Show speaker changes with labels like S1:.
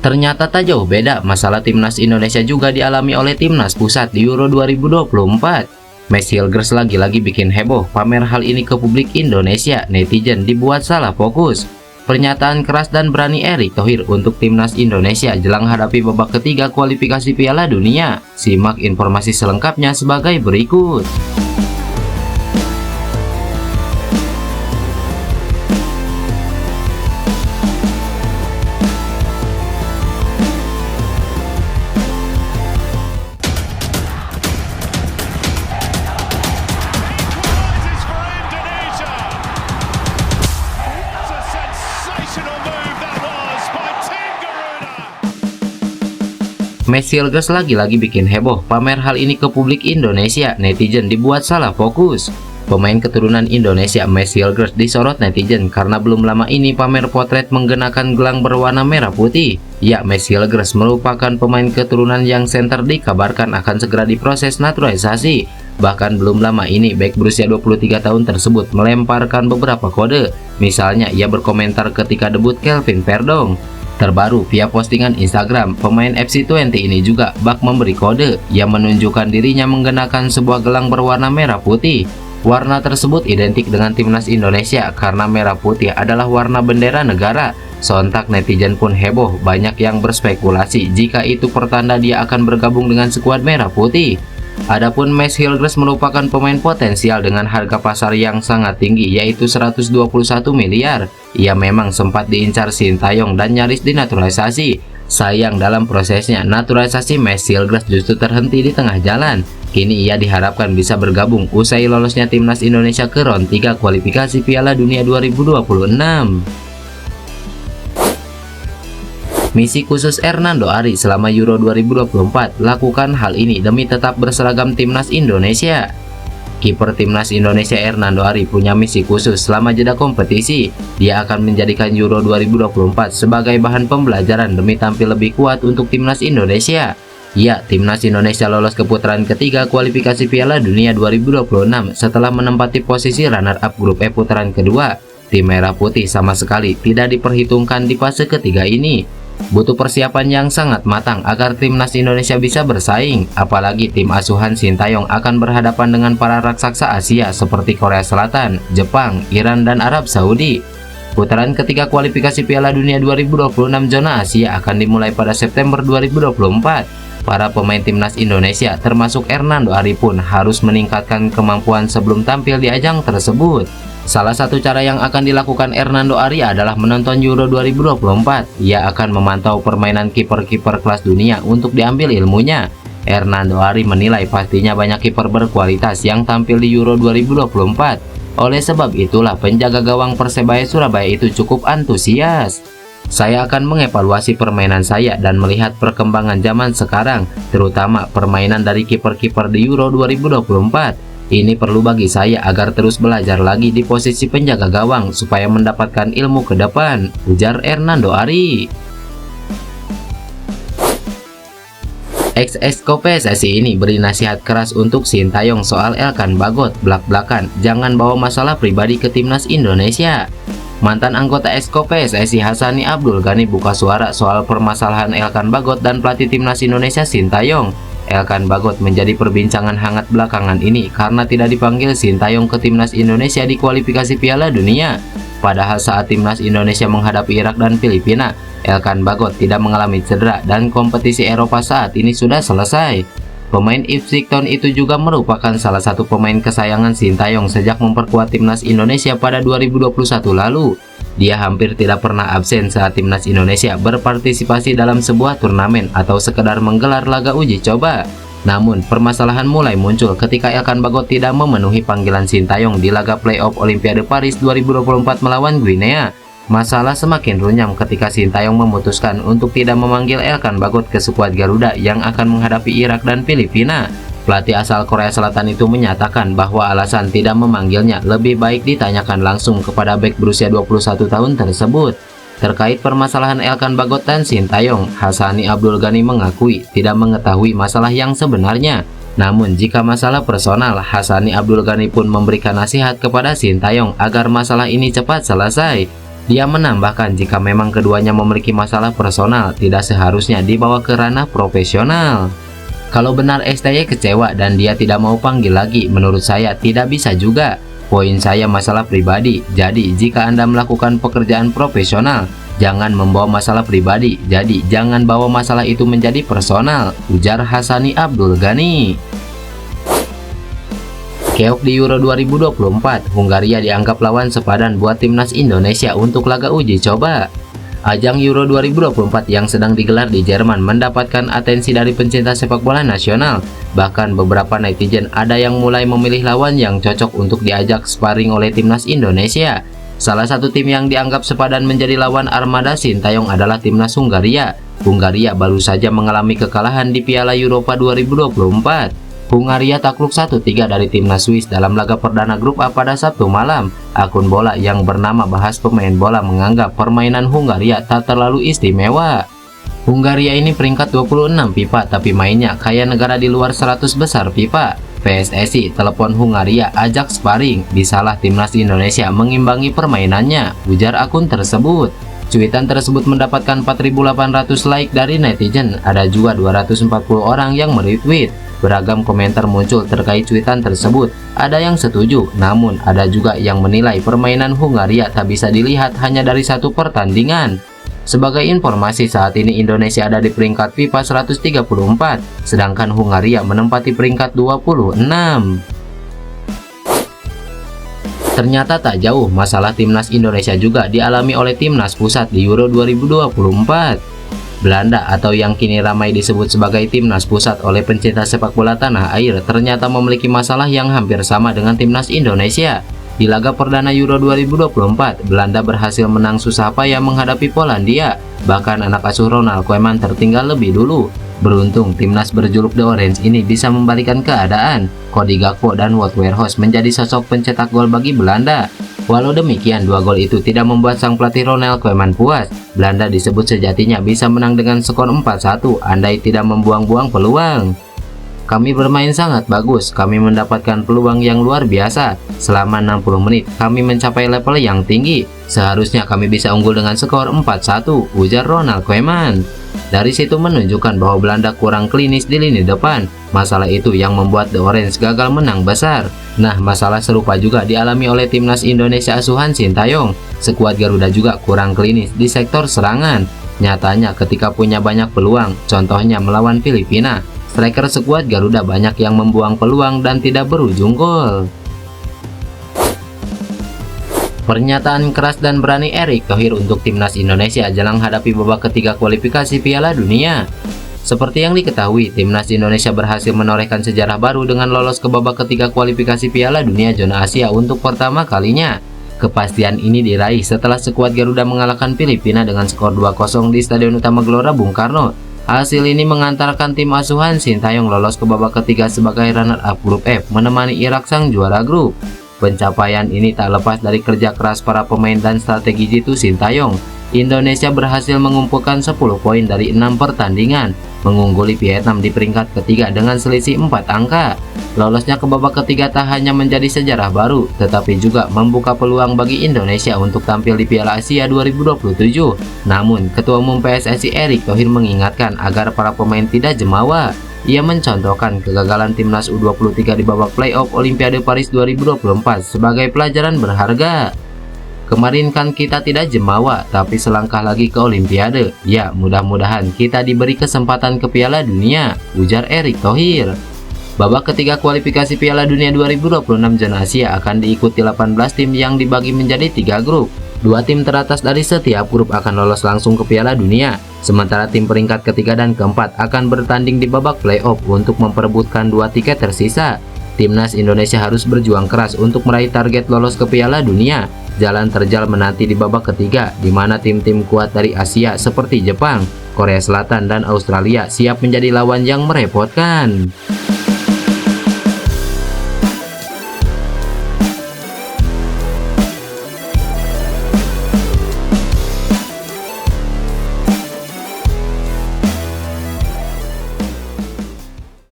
S1: Ternyata tak jauh beda, masalah timnas Indonesia juga dialami oleh timnas pusat di Euro 2024. Messi Hilgers lagi-lagi bikin heboh, pamer hal ini ke publik Indonesia, netizen dibuat salah fokus. Pernyataan keras dan berani Erick Thohir untuk timnas Indonesia jelang hadapi babak ketiga kualifikasi Piala Dunia. Simak informasi selengkapnya sebagai berikut. Messi Hilgers lagi-lagi bikin heboh, pamer hal ini ke publik Indonesia, netizen dibuat salah fokus. Pemain keturunan Indonesia Messi Hilgers disorot netizen karena belum lama ini pamer potret menggunakan gelang berwarna merah putih. Ya, Messi Hilgers merupakan pemain keturunan yang center dikabarkan akan segera diproses naturalisasi. Bahkan belum lama ini bek berusia 23 tahun tersebut melemparkan beberapa kode. Misalnya ia berkomentar ketika debut Kelvin Verdong. Terbaru via postingan Instagram, pemain FC20 ini juga bak memberi kode yang menunjukkan dirinya menggunakan sebuah gelang berwarna merah putih. Warna tersebut identik dengan timnas Indonesia karena merah putih adalah warna bendera negara. Sontak netizen pun heboh, banyak yang berspekulasi jika itu pertanda dia akan bergabung dengan skuad merah putih. Adapun Messi Hilgers merupakan pemain potensial dengan harga pasar yang sangat tinggi, yaitu 121 miliar. Ia memang sempat diincar Sintayong dan nyaris dinaturalisasi. Sayang dalam prosesnya, naturalisasi Messi Hilgers justru terhenti di tengah jalan. Kini ia diharapkan bisa bergabung usai lolosnya timnas Indonesia ke round 3 kualifikasi Piala Dunia 2026. Misi khusus Hernando Ari selama Euro 2024, lakukan hal ini demi tetap berseragam timnas Indonesia. Kiper timnas Indonesia Hernando Ari punya misi khusus selama jeda kompetisi. Dia akan menjadikan Euro 2024 sebagai bahan pembelajaran demi tampil lebih kuat untuk timnas Indonesia. Ya, timnas Indonesia lolos ke putaran ketiga kualifikasi Piala Dunia 2026 setelah menempati posisi runner-up grup E putaran kedua. Tim Merah Putih sama sekali tidak diperhitungkan di fase ketiga ini. Butuh persiapan yang sangat matang agar timnas Indonesia bisa bersaing, apalagi tim asuhan Sintayong akan berhadapan dengan para raksasa Asia seperti Korea Selatan, Jepang, Iran, dan Arab Saudi. Putaran ketiga kualifikasi Piala Dunia 2026 zona Asia akan dimulai pada September 2024. Para pemain timnas Indonesia termasuk Hernando Ari pun harus meningkatkan kemampuan sebelum tampil di ajang tersebut. Salah satu cara yang akan dilakukan Hernando Ari adalah menonton Euro 2024. Ia akan memantau permainan kiper-kiper kelas dunia untuk diambil ilmunya. Hernando Ari menilai pastinya banyak kiper berkualitas yang tampil di Euro 2024. Oleh sebab itulah penjaga gawang Persebaya Surabaya itu cukup antusias. Saya akan mengevaluasi permainan saya dan melihat perkembangan zaman sekarang, terutama permainan dari kiper-kiper di Euro 2024. Ini perlu bagi saya agar terus belajar lagi di posisi penjaga gawang supaya mendapatkan ilmu ke depan, ujar Hernando Ari. Ex-Exco PSSI ini beri nasihat keras untuk Sintayong soal Elkan Bagot, blak-blakan, jangan bawa masalah pribadi ke timnas Indonesia. Mantan anggota Exco PSSI Hassani Abdul Ghani buka suara soal permasalahan Elkan Bagot dan pelatih timnas Indonesia Sintayong. Elkan Bagot menjadi perbincangan hangat belakangan ini karena tidak dipanggil Sintayong ke timnas Indonesia di kualifikasi Piala Dunia. Padahal saat timnas Indonesia menghadapi Irak dan Filipina, Elkan Bagot tidak mengalami cedera dan kompetisi Eropa saat ini sudah selesai. Pemain Ipswich Town itu juga merupakan salah satu pemain kesayangan Sintayong sejak memperkuat timnas Indonesia pada 2021 lalu. Dia hampir tidak pernah absen saat timnas Indonesia berpartisipasi dalam sebuah turnamen atau sekedar menggelar laga uji coba. Namun, permasalahan mulai muncul ketika Elkan Bagot tidak memenuhi panggilan Sintayong di laga playoff Olimpiade Paris 2024 melawan Guinea. Masalah semakin runyam ketika Sintayong memutuskan untuk tidak memanggil Elkan Bagot ke skuad Garuda yang akan menghadapi Irak dan Filipina. Pelatih asal Korea Selatan itu menyatakan bahwa alasan tidak memanggilnya lebih baik ditanyakan langsung kepada bek berusia 21 tahun tersebut. Terkait permasalahan Elkan Bagot dan Sintayong, Hassani Abdul Ghani mengakui tidak mengetahui masalah yang sebenarnya. Namun jika masalah personal, Hassani Abdul Ghani pun memberikan nasihat kepada Sintayong agar masalah ini cepat selesai. Dia menambahkan jika memang keduanya memiliki masalah personal, tidak seharusnya dibawa ke ranah profesional. Kalau benar STY kecewa dan dia tidak mau panggil lagi, menurut saya tidak bisa juga. Poin saya masalah pribadi, jadi jika Anda melakukan pekerjaan profesional, jangan membawa masalah pribadi, jadi jangan bawa masalah itu menjadi personal, ujar Hassani Abdul Ghani. Keok di Euro 2024, Hungaria dianggap lawan sepadan buat timnas Indonesia untuk laga uji coba. Ajang Euro 2024 yang sedang digelar di Jerman mendapatkan atensi dari pencinta sepak bola nasional. Bahkan beberapa netizen ada yang mulai memilih lawan yang cocok untuk diajak sparring oleh timnas Indonesia. Salah satu tim yang dianggap sepadan menjadi lawan armada Sintayong adalah timnas Hungaria. Hungaria baru saja mengalami kekalahan di Piala Eropa 2024. Hungaria takluk 1-3 dari timnas Swiss dalam laga perdana grup A pada Sabtu malam. Akun bola yang bernama Bahas Pemain Bola menganggap permainan Hungaria tak terlalu istimewa. Hungaria ini peringkat 26 FIFA tapi mainnya kayak negara di luar 100 besar FIFA. PSSI telepon Hungaria ajak sparring, bisalah timnas Indonesia mengimbangi permainannya, ujar akun tersebut. Cuitan tersebut mendapatkan 4.800 like dari netizen, ada juga 240 orang yang meretweet. Beragam komentar muncul terkait cuitan tersebut, ada yang setuju, namun ada juga yang menilai permainan Hungaria tak bisa dilihat hanya dari satu pertandingan. Sebagai informasi, saat ini Indonesia ada di peringkat FIFA 134, sedangkan Hungaria menempati peringkat 26. Ternyata tak jauh, masalah timnas Indonesia juga dialami oleh timnas pusat di Euro 2024. Belanda atau yang kini ramai disebut sebagai timnas pusat oleh pencinta sepak bola tanah air ternyata memiliki masalah yang hampir sama dengan timnas Indonesia. Di laga perdana Euro 2024, Belanda berhasil menang susah payah menghadapi Polandia. Bahkan anak asuh Ronald Koeman tertinggal lebih dulu. Beruntung timnas berjuluk The Orange ini bisa membalikan keadaan. Cody Gakpo dan Wout Weghorst menjadi sosok pencetak gol bagi Belanda. Walau demikian, dua gol itu tidak membuat sang pelatih Ronald Koeman puas. Belanda disebut sejatinya bisa menang dengan skor 4-1 andai tidak membuang-buang peluang. Kami bermain sangat bagus, kami mendapatkan peluang yang luar biasa. Selama 60 menit, kami mencapai level yang tinggi. Seharusnya kami bisa unggul dengan skor 4-1, ujar Ronald Koeman. Dari situ menunjukkan bahwa Belanda kurang klinis di lini depan. Masalah itu yang membuat The Orange gagal menang besar. Nah, masalah serupa juga dialami oleh timnas Indonesia asuhan Sintayong. Skuad Garuda juga kurang klinis di sektor serangan. Nyatanya ketika punya banyak peluang, contohnya melawan Filipina, striker skuad Garuda banyak yang membuang peluang dan tidak berujung gol. Pernyataan keras dan berani Erick Thohir untuk timnas Indonesia jelang hadapi babak ketiga kualifikasi Piala Dunia. Seperti yang diketahui, timnas Indonesia berhasil menorehkan sejarah baru dengan lolos ke babak ketiga kualifikasi Piala Dunia zona Asia untuk pertama kalinya. Kepastian ini diraih setelah skuad Garuda mengalahkan Filipina dengan skor 2-0 di Stadion Utama Gelora Bung Karno. Hasil ini mengantarkan tim asuhan Sintayong lolos ke babak ketiga sebagai runner-up grup F, menemani Irak sang juara grup. Pencapaian ini tak lepas dari kerja keras para pemain dan strategi jitu Sintayong. Indonesia berhasil mengumpulkan 10 poin dari 6 pertandingan, mengungguli Vietnam di peringkat ketiga dengan selisih 4 angka. Lolosnya ke babak ketiga tak hanya menjadi sejarah baru, tetapi juga membuka peluang bagi Indonesia untuk tampil di Piala Asia 2027. Namun, Ketua Umum PSSI Erick Thohir mengingatkan agar para pemain tidak jemawa. Ia mencontohkan kegagalan timnas U23 di babak playoff Olimpiade Paris 2024 sebagai pelajaran berharga. Kemarin kan kita tidak jemawa, tapi selangkah lagi ke Olimpiade. Ya, mudah-mudahan kita diberi kesempatan ke Piala Dunia, ujar Erick Thohir. Babak ketiga kualifikasi Piala Dunia 2026 zona Asia akan diikuti 18 tim yang dibagi menjadi 3 grup. 2 tim teratas dari setiap grup akan lolos langsung ke Piala Dunia, sementara tim peringkat ketiga dan keempat akan bertanding di babak playoff untuk memperebutkan 2 tiket tersisa. Timnas Indonesia harus berjuang keras untuk meraih target lolos ke Piala Dunia. Jalan terjal menanti di babak ketiga, di mana tim-tim kuat dari Asia seperti Jepang, Korea Selatan, dan Australia siap menjadi lawan yang merepotkan.